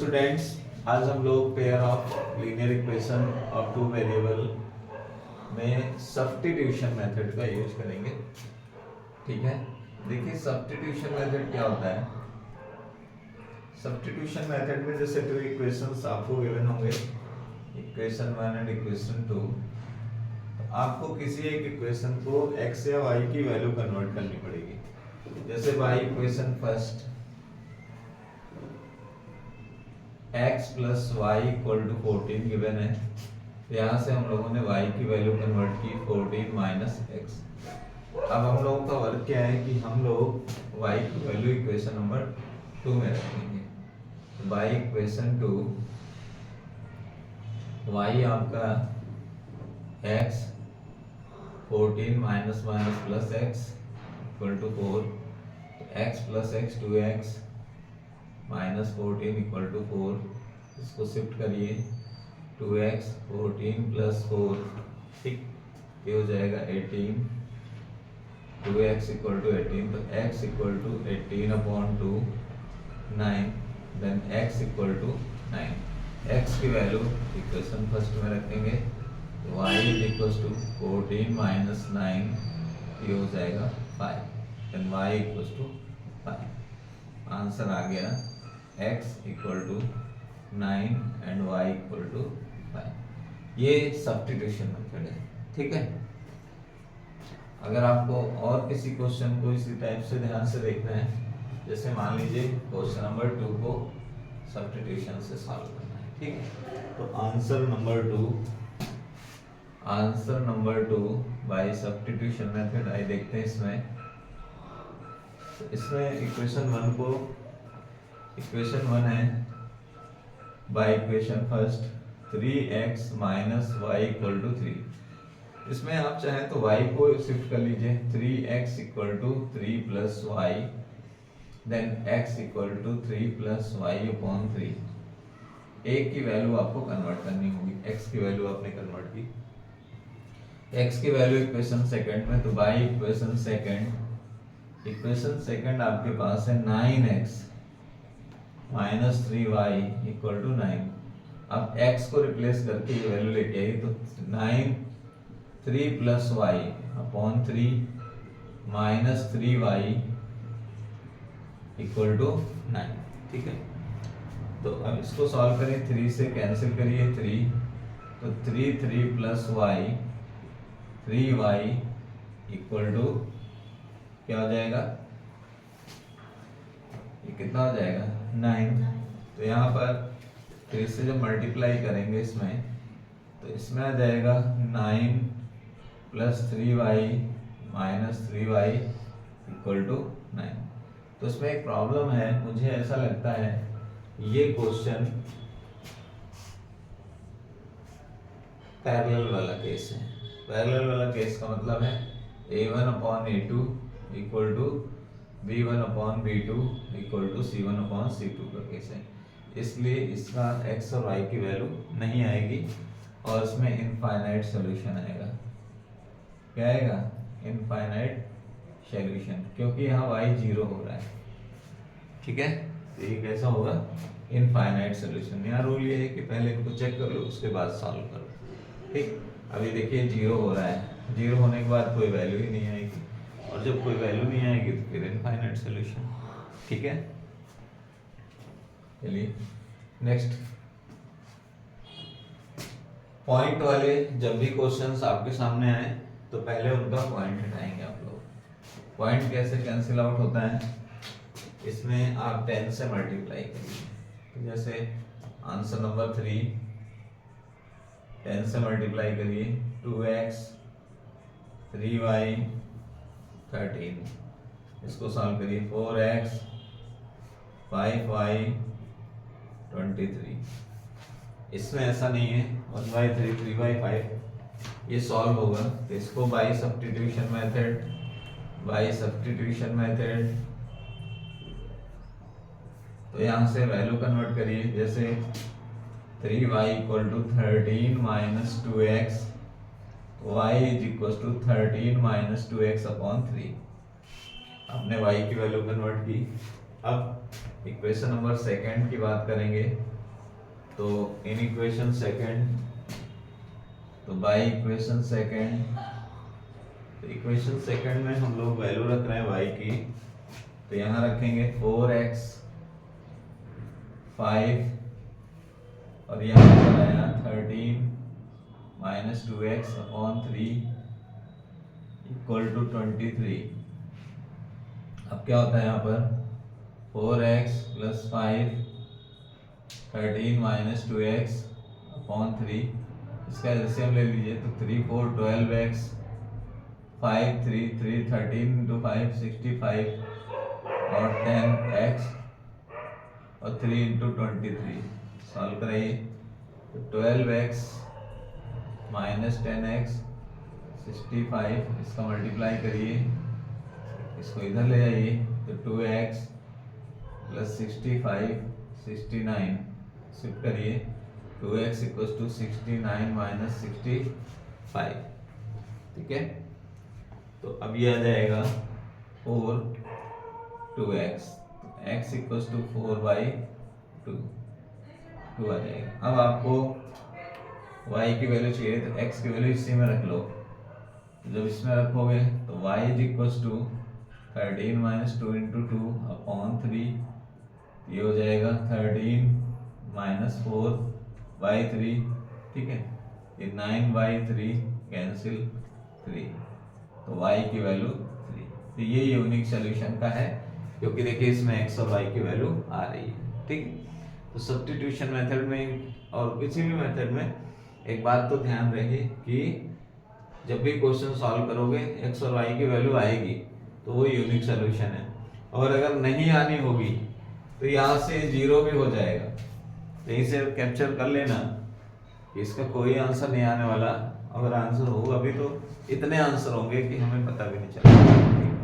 Students, आज हम लोग pair of linear equation of two variable में सब्स्टिट्यूशन मेथड का यूज करेंगे। ठीक है, देखिए सब्स्टिट्यूशन मेथड क्या होता है। सब्स्टिट्यूशन मेथड में जैसे टू इक्वेशंस आपको गिवन होंगे, इक्वेशन 1 एंड इक्वेशन 2। तो आपको किसी एक इक्वेशन को x या y की वैल्यू कन्वर्ट करनी पड़ेगी। जैसे y equation first x plus y equal to 14 given है। यहाँ से हम लोगों ने y की वैल्यू कन्वर्ट की 14 माइनस एक्स। अब हम लोगों का वर्क क्या है कि हम लोग y की वैल्यू इक्वेशन नंबर 2 में रखेंगे। y इक्वेशन 2 y आपका x 14 minus minus plus x equal to 4, x plus x 2x minus 14 equal to 4। इसको शिफ्ट करिए, 2x 14 प्लस 4, ठीक, ये हो जाएगा 18। 2x इक्वल टू 18, तो x equal to 18 upon 2 9, then x equal to 9। x की value equation first में रखेंगे, तो y is equal to 14 minus 9, ये हो जाएगा 5, then y equal to 5। Answer आ गया x equal to 9 and y equal to 5। ये सब्स्टिट्यूशन मेथड है। ठीक है, अगर आपको और किसी क्वेश्चन को इसी टाइप से ध्यान से देखना है, जैसे मान लीजिए क्वेश्चन नंबर 2 को सब्स्टिट्यूशन से सॉल्व करना है, ठीक है, तो answer number 2 by substitution method आइए देखते हैं। इसमें इक्वेशन 1 को, इक्वेशन 1 है by equation first 3x minus y equal to 3। इसमें आप चाहें तो y को शिफ्ट कर लीजिए, 3x equal to 3 plus y, then x equal to 3 plus y upon 3। एक की वैल्यू आपको कन्वर्ट करनी होगी, x की वैल्यू आपने कन्वर्ट की, x की वैल्यू इक्वेशन सेकंड में, तो बाय इक्वेशन सेकंड आपके पास है 9x minus 3y equal to 9। अब x को रिप्लेस करके ये वैल्यू लेके आई, तो 3 plus y upon 3 minus 3y equal to 9। ठीक है, तो अब इसको सॉल्व करें, 3 से कैंसिल करिए 3, तो 3 plus Y 3y equal to क्या हो जाएगा, ये कितना हो जाएगा 9। तो यहाँ पर 3 से जब मल्टीप्लाई करेंगे इसमें, तो इसमें आ जाएगा 9 plus 3y minus 3y equal to 9। तो इसमें एक प्रॉब्लम है, मुझे ऐसा लगता है ये क्वेश्चन पैरेलल वाला केस है। पैरेलल वाला केस का मतलब है a1 upon a2 equal to b1 upon b2 equal to c1 upon c2 का केस है। इसलिए इसका x और y की वैल्यू नहीं आएगी और इसमें इनफाइनाइट सॉल्यूशन आएगा। क्या आएगा, इनफाइनाइट सॉल्यूशन, क्योंकि यहाँ y 0 हो रहा है। ठीक है, तो ये कैसा होगा, इनफाइनाइट सॉल्यूशन। यहाँ रूल ये है कि पहले इनको चेक कर लो, उसके बाद सॉल्व करो। ठीक, अभी देखिए 0 हो रहा है, 0 होने के बाद कोई वैल्यू ही नहीं आएगी, और जब कोई वैल्यू नहीं आएगी तो फिर इनफाइनाइट सॉल्यूशन। ठीक है, चलिए नेक्स्ट। पॉइंट वाले जब भी क्वेश्चंस आपके सामने आए तो पहले उनका पॉइंट हटाएंगे आप लोग। पॉइंट कैसे कैंसिल आउट होता है, इसमें आप 10 से मल्टीप्लाई करिए, तो जैसे आंसर नंबर 3 10 से मल्टीप्लाई करिए, 2x 3y 13, इसको सॉल्व करिए, 4x 5y 23। इसमें ऐसा नहीं है 1/3 3/5 ये सॉल्व होगा, तो इसको बाय सब्स्टिट्यूशन मेथड, तो यहाँ से वैल्यू कन्वर्ट करिए, जैसे 3y equal to 13 minus 2x, y is equal to 13 minus 2x upon 3। आपने y की वैल्यू कन्वर्ट की। अब इक्वेशन नंबर सेकंड की बात करेंगे। तो इन इक्वेशन सेकंड, तो बाय इक्वेशन सेकंड, तो इक्वेशन सेकंड में हम लोग वैल्यू रख रहे हैं y की, तो यहाँ रखेंगे 4x 5 और यहाँ पर आया 13 minus 2x upon 3 equal to 23। अब क्या होता है यहाँ पर 4x plus 5 13 minus 2x upon 3, इसका एलसीएम ले लीजिए तो 3 4 12x 5 3 3 13 इंटू 5 65 और 10x और 3 इंटू 23 सॉल्व कराइए तो 12x माइनस 10x 65, इसका मल्टीप्लाई करिए, इसको इधर ले जाइए तो 2x प्लस 65 69 शिफ्ट करिए 2x इक्वल्स टू 69 माइनस 65, ठीक है। तो अब ये आ जाएगा 4 2x, x इक्वल्स टू 4/2 आ जाएगा। अब आपको y की वैल्यू चाहिए तो x की वैल्यू इसी में रख लो, जब इसमें रखोगे तो y is equals to 13 minus 2 into 2 upon 3, ये हो जाएगा 13 माइनस 4/3, ठीक है। ये 9/3 कैंसिल 3, तो y की वैल्यू 3। तो ये यूनिक सॉल्यूशन का है, क्योंकि देखिए इसमें x और y की वैल्यू आ रही है, ठीक। तो सब्स्टिट्यूशन मेथड में और किसी भी मेथड में एक बात तो ध्यान रहे कि जब भी क्वेश्चन सॉल्व करोगे x और y की वैल्यू आएगी तो वो यूनिक सॉल्यूशन है, और अगर नहीं आनी होगी तो यहाँ से 0 भी हो जाएगा, तो इसे कैप्चर कर लेना कि इसका कोई आंसर नहीं आने वाला। अगर आंसर होगा भी तो इतने आंसर होंगे कि हमें पता भी नहीं चलेगा।